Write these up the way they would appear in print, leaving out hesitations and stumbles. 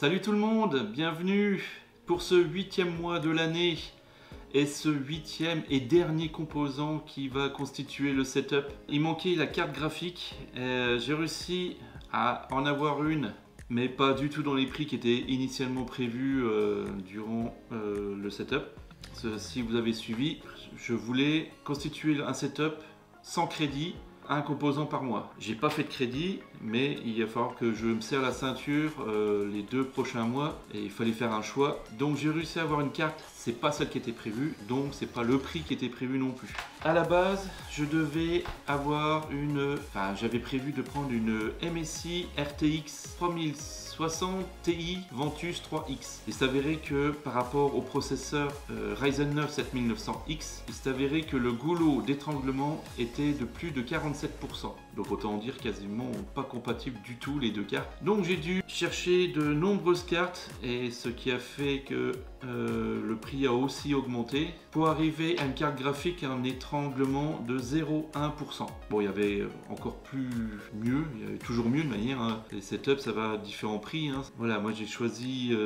Salut tout le monde, bienvenue pour ce 8e mois de l'année et ce 8e et dernier composant qui va constituer le setup. Il manquait la carte graphique, j'ai réussi à en avoir une, mais pas du tout dans les prix qui étaient initialement prévus durant le setup. Si vous avez suivi, je voulais constituer un setup sans crédit, un composant par mois. J'ai pas fait de crédit, mais il va falloir que je me serre la ceinture les 2 prochains mois et il fallait faire un choix. Donc j'ai réussi à avoir une carte, c'est pas celle qui était prévue, donc c'est pas le prix qui était prévu non plus. À la base, je devais avoir j'avais prévu de prendre une MSI RTX 3060 Ti Ventus 3X. Il s'est avéré que par rapport au processeur Ryzen 9 7900X, il s'est avéré que le goulot d'étranglement était de plus de 47%. Donc autant dire quasiment pas compatible du tout les deux cartes. Donc j'ai dû chercher de nombreuses cartes et ce qui a fait que le prix a aussi augmenté pour arriver à une carte graphique à un étranglement de 0,1%. Bon, il y avait encore mieux, il y avait toujours mieux de manière, hein. Les setups ça va à différents prix, hein. Voilà, moi j'ai choisi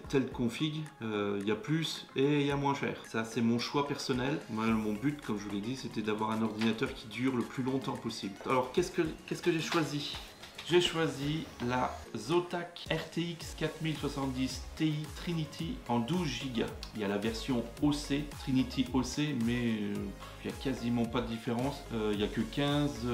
telle config, il y a plus et il y a moins cher. Ça c'est mon choix personnel. Moi, mon but, comme je vous l'ai dit, c'était d'avoir un ordinateur qui dure le plus longtemps possible. Alors qu'est-ce que j'ai choisi? J'ai choisi la Zotac RTX 4070 Ti Trinity en 12 Go. Il y a la version OC, Trinity OC, mais il n'y a quasiment pas de différence. Il n'y a que 15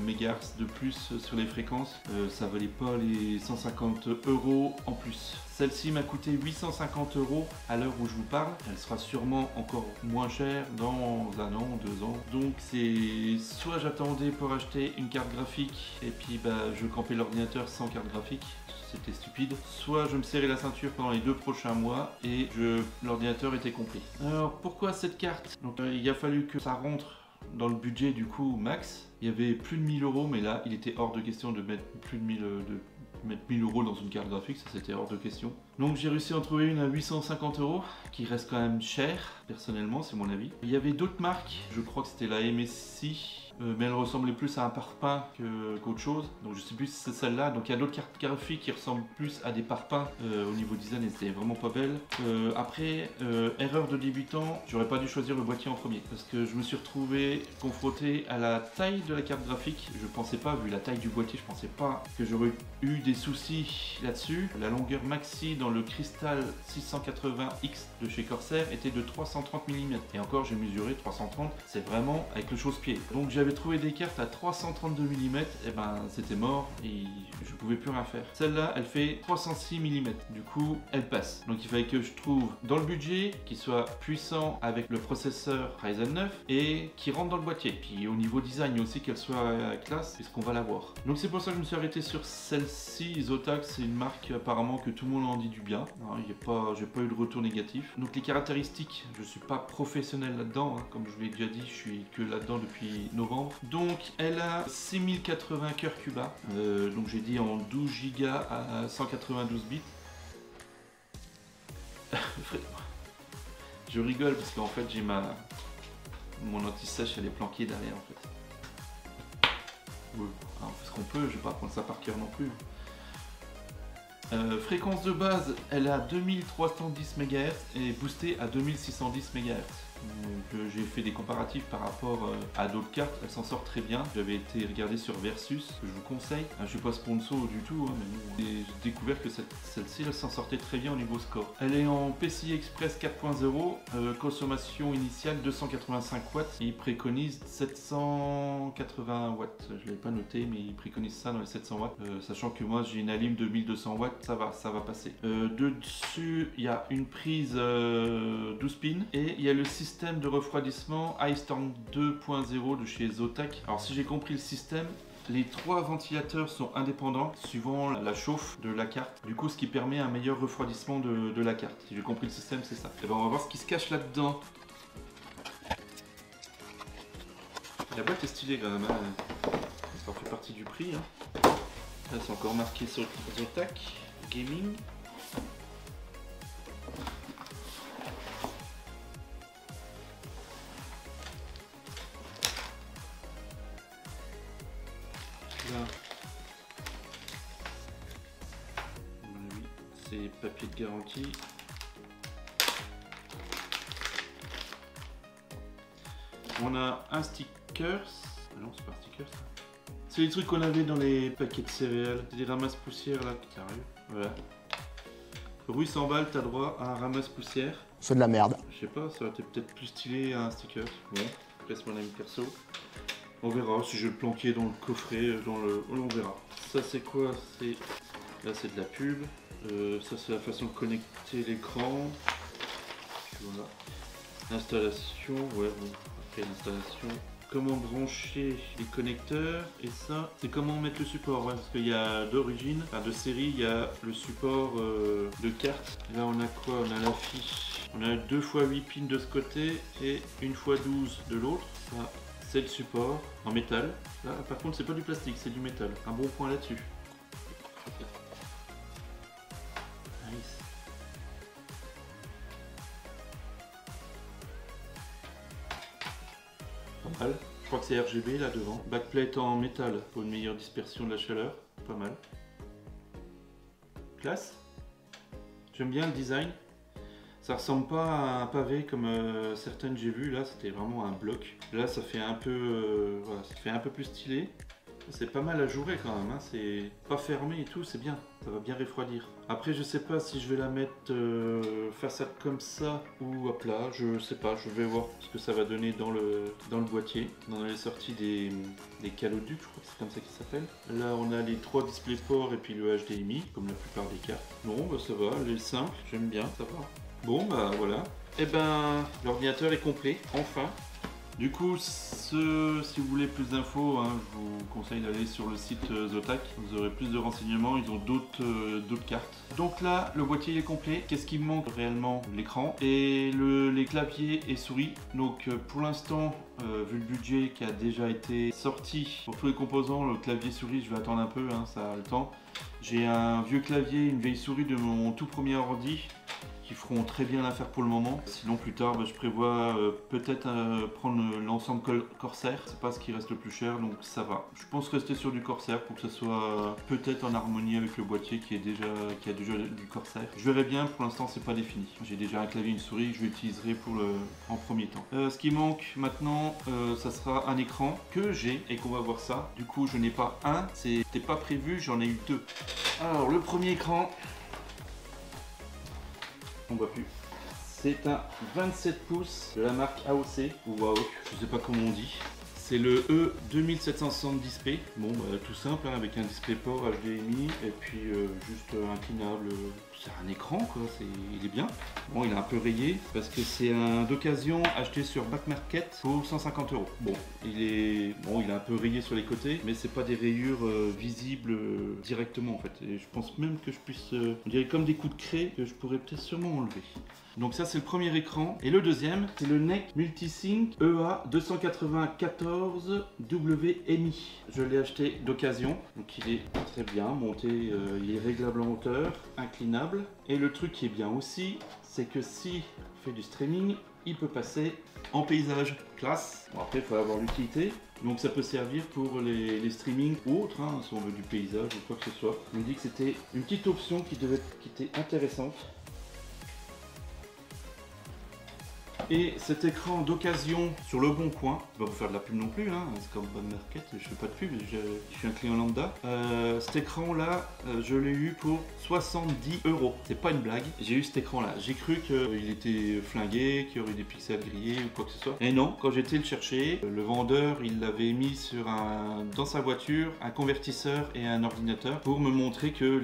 MHz de plus sur les fréquences. Ça valait pas les 150 € en plus. Celle-ci m'a coûté 850 € à l'heure où je vous parle. Elle sera sûrement encore moins chère dans 1 an, 2 ans. Donc c'est soit j'attendais pour acheter une carte graphique et puis je campais l'ordinateur sans carte graphique. C'était stupide. Soit je me serrais la ceinture pendant les 2 prochains mois et l'ordinateur était complet. Alors pourquoi cette carte? Donc il a fallu que ça rentre dans le budget du coup max. Il y avait plus de 1000 €, mais là il était hors de question de mettre plus de 1000 € dans une carte graphique, ça c'était hors de question. Donc j'ai réussi à en trouver une à 850 €, qui reste quand même cher, personnellement, c'est mon avis. Il y avait d'autres marques, je crois que c'était la MSI, mais elle ressemblait plus à un parpaing qu'autre chose. Donc je sais plus si c'est celle-là. Donc il y a d'autres cartes graphiques qui ressemblent plus à des parpaings au niveau design, et c'était vraiment pas belle. Après, erreur de débutant, j'aurais pas dû choisir le boîtier en premier, parce que je me suis retrouvé confronté à la taille de la carte graphique. Je pensais pas, vu la taille du boîtier, je pensais pas que j'aurais eu des soucis là-dessus. La longueur maxi dans le Crystal 680X de chez Corsair était de 330 mm. Et encore, j'ai mesuré 330, c'est vraiment avec le chausse-pied. Donc j'avais trouvé des cartes à 332 mm, et c'était mort et je pouvais plus rien faire. Celle-là, elle fait 306 mm, du coup elle passe. Donc il fallait que je trouve dans le budget, qui soit puissant avec le processeur Ryzen 9 et qui rentre dans le boîtier. Puis au niveau design aussi qu'elle soit classe, puisqu'on va la voir. Donc c'est pour ça que je me suis arrêté sur celle-ci. Zotac, c'est une marque apparemment que tout le monde en dit du bien. J'ai pas eu de retour négatif. Donc les caractéristiques, je suis pas professionnel là-dedans, hein. Comme je vous l'ai déjà dit, je suis que là-dedans depuis novembre. Donc elle a 6080 cœurs Cuba, donc j'ai dit en 12 Go à 192 bits. Je rigole parce qu'en fait j'ai mon anti-sèche, elle est planquée derrière en fait. Ouais. Alors, on fait ce qu'on peut, je vais pas prendre ça par cœur non plus. Fréquence de base, elle est à 2310 MHz et boostée à 2610 MHz. Donc j'ai fait des comparatifs par rapport à d'autres cartes, elle s'en sort très bien. J'avais été regarder sur Versus, que je vous conseille. Je suis pas sponsor du tout, hein, mais j'ai découvert que celle-ci elle s'en sortait très bien au niveau score. Elle est en PCI Express 4.0, consommation initiale 285 watts. Et il préconise 780 watts. Je l'avais pas noté, mais il préconise ça dans les 700 watts. Sachant que moi j'ai une Alim de 1200 watts, ça va passer. Dessus, il y a une prise 12 pins et il y a le système de refroidissement Ice Storm 2.0 de chez Zotac. Alors si j'ai compris le système, les 3 ventilateurs sont indépendants suivant la chauffe de la carte. Du coup, ce qui permet un meilleur refroidissement de la carte. Si j'ai compris le système, c'est ça. Et on va voir ce qui se cache là-dedans. La boîte est stylée quand même, hein. Ça fait partie du prix, hein. Là, c'est encore marqué sur Zotac Gaming. Là, c'est papier de garantie. On a un sticker. Ah non, c'est pas un sticker ça. C'est les trucs qu'on avait dans les paquets de céréales. C'est des ramasse-poussières là qui arrivent. Voilà. Pour 800 balles, t'as droit à un ramasse-poussière. C'est de la merde. Je sais pas, ça aurait été peut-être plus stylé à un sticker. Bon, après c'est mon ami perso. On verra si je vais le planquer dans le coffret, on verra. Ça c'est quoi? Là c'est de la pub. Ça c'est la façon de connecter l'écran. Voilà. L'installation, ouais bon, après l'installation. Comment brancher les connecteurs, et ça c'est comment mettre le support, ouais, parce qu'il y a d'origine, enfin de série, il y a le support de carte. Là on a quoi? On a la fiche, on a 2 x 8 pins de ce côté et 1 x 12 de l'autre. Ça c'est le support en métal. Là par contre c'est pas du plastique, c'est du métal. Un bon point là-dessus. Nice. Pas mal. Je crois que c'est RGB là devant. Backplate en métal pour une meilleure dispersion de la chaleur. Pas mal. Classe. J'aime bien le design. Ça ressemble pas à un pavé comme certaines j'ai vues. Là c'était vraiment un bloc. Là ça fait un peu, voilà, ça fait un peu plus stylé. C'est pas mal à jouer quand même, hein. C'est pas fermé et tout, c'est bien, ça va bien refroidir. Après je sais pas si je vais la mettre façade comme ça ou à plat, je sais pas, je vais voir ce que ça va donner dans le boîtier. On a les sorties des caloducs, je crois que c'est comme ça qu'ils s'appellent. Là on a les 3 DisplayPort et puis le HDMI, comme la plupart des cartes. Bon bah ça va, elle est simple, j'aime bien, ça va. Bon bah voilà. Et ben l'ordinateur est complet, enfin. Du coup, si vous voulez plus d'infos, hein, je vous conseille d'aller sur le site Zotac. Vous aurez plus de renseignements, ils ont d'autres cartes. Donc là, le boîtier est complet. Qu'est-ce qui me manque réellement? L'écran et les claviers et souris. Donc pour l'instant, vu le budget qui a déjà été sorti pour tous les composants, le clavier souris, je vais attendre un peu, hein, ça a le temps. J'ai un vieux clavier, une vieille souris de mon tout premier ordi qui feront très bien l'affaire pour le moment. Sinon plus tard je prévois peut-être prendre l'ensemble Corsair. C'est pas ce qui reste le plus cher, donc ça va. Je pense rester sur du Corsair pour que ce soit peut-être en harmonie avec le boîtier qui a déjà du Corsair. Je verrai bien, pour l'instant c'est pas défini. J'ai déjà un clavier et une souris que je l'utiliserai en premier temps. Ce qui manque maintenant, ça sera un écran que j'ai et qu'on va voir ça. Du coup je n'ai pas un, c'était pas prévu, j'en ai eu 2. Alors le premier écran, on voit plus. C'est un 27 pouces de la marque AOC ou AOC, je sais pas comment on dit. C'est le E2770p. Bon bah tout simple, hein, avec un DisplayPort HDMI et puis juste inclinable. C'est un écran quoi, il est bien. Bon, il est un peu rayé parce que c'est un d'occasion acheté sur Back Market pour 150 €. Bon, il est un peu rayé sur les côtés, mais c'est pas des rayures visibles directement en fait. Et je pense même que je puisse, on dirait comme des coups de craie que je pourrais peut-être sûrement enlever. Donc ça c'est le premier écran. Et le deuxième, c'est le NEC Multisync EA294 WMI. Je l'ai acheté d'occasion. Donc il est très bien monté, il est réglable en hauteur, inclinable. Et le truc qui est bien aussi, c'est que si on fait du streaming, il peut passer en paysage. Classe. Bon, après il faut avoir l'utilité. Donc ça peut servir pour les streamings ou autres, hein, si on veut du paysage ou quoi que ce soit. On me dit que c'était une petite option qui était intéressante. Et cet écran d'occasion sur le bon coin, je vais pas vous faire de la pub non plus, hein, c'est comme Back Market, je fais pas de pub, je suis un client lambda. Cet écran là, je l'ai eu pour 70 €. C'est pas une blague, j'ai eu cet écran là. J'ai cru qu'il était flingué, qu'il y aurait des pixels grillés ou quoi que ce soit. Et non, quand j'étais le chercher, le vendeur il l'avait mis dans sa voiture, un convertisseur et un ordinateur pour me montrer que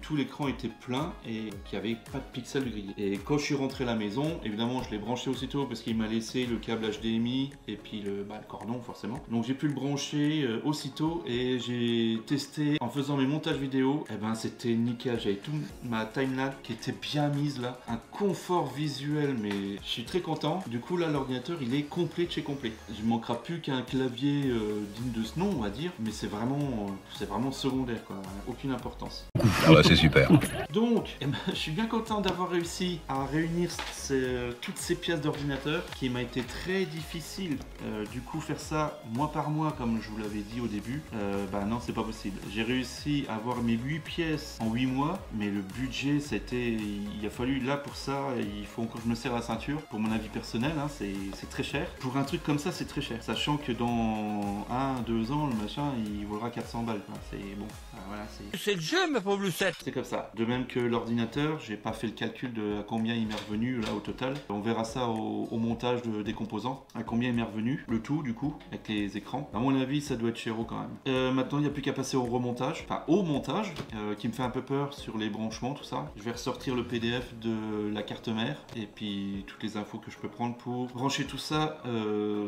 tout l'écran était plein et qu'il n'y avait pas de pixels grillés. Et quand je suis rentré à la maison, évidemment je l'ai branché aussitôt parce qu'il m'a laissé le câble HDMI et puis le cordon forcément. Donc j'ai pu le brancher aussitôt et j'ai testé en faisant mes montages vidéo. Et ben c'était nickel, j'avais toute ma timeline qui était bien mise là, un confort visuel, mais je suis très content. Du coup là l'ordinateur il est complet de chez complet. Il ne manquera plus qu'un clavier digne de ce nom on va dire, mais c'est vraiment secondaire quoi, aucune importance. Ah bah c'est super. Donc je suis bien content d'avoir réussi à réunir toutes ces pièces pièces d'ordinateur qui m'a été très difficile. Du coup, faire ça mois par mois, comme je vous l'avais dit au début, bah non, c'est pas possible. J'ai réussi à avoir mes 8 pièces en 8 mois, mais le budget, c'était... Il a fallu, là, pour ça, il faut encore que je me serre la ceinture. Pour mon avis personnel, hein, c'est très cher. Pour un truc comme ça, c'est très cher. Sachant que dans 1-2 ans, le machin, il vaudra 400 balles. C'est bon, voilà, c'est le jeu, ma pauvre Lucette. c'est comme ça. De même que l'ordinateur, j'ai pas fait le calcul de à combien il m'est revenu là au total. On verra ça au montage des composants. À combien il m'est revenu, le tout du coup, avec les écrans. À mon avis, ça doit être chéro quand même. Maintenant, il n'y a plus qu'à passer au remontage. Enfin, au montage, qui me fait un peu peur sur les branchements, tout ça. Je vais ressortir le PDF de la carte mère et puis toutes les infos que je peux prendre pour brancher tout ça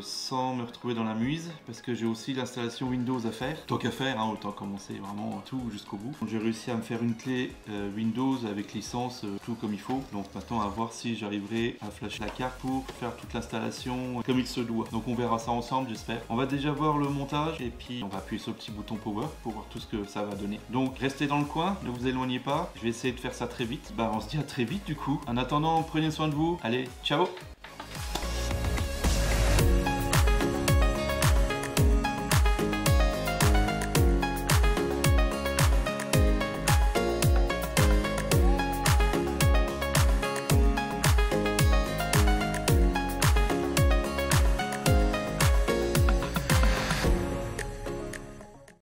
sans me retrouver dans la muise. Parce que j'ai aussi l'installation Windows à faire. Tant qu'à faire, hein, autant commencer vraiment tout jusqu'au bout. Donc, j'ai réussi à me faire une clé Windows avec licence, tout comme il faut. Donc maintenant à voir si j'arriverai à flasher la carte pour faire toute l'installation comme il se doit. Donc on verra ça ensemble, j'espère. On va déjà voir le montage et puis on va appuyer sur le petit bouton power pour voir tout ce que ça va donner. Donc restez dans le coin, ne vous éloignez pas. Je vais essayer de faire ça très vite. Bah on se dit à très vite du coup. En attendant, prenez soin de vous. Allez, ciao!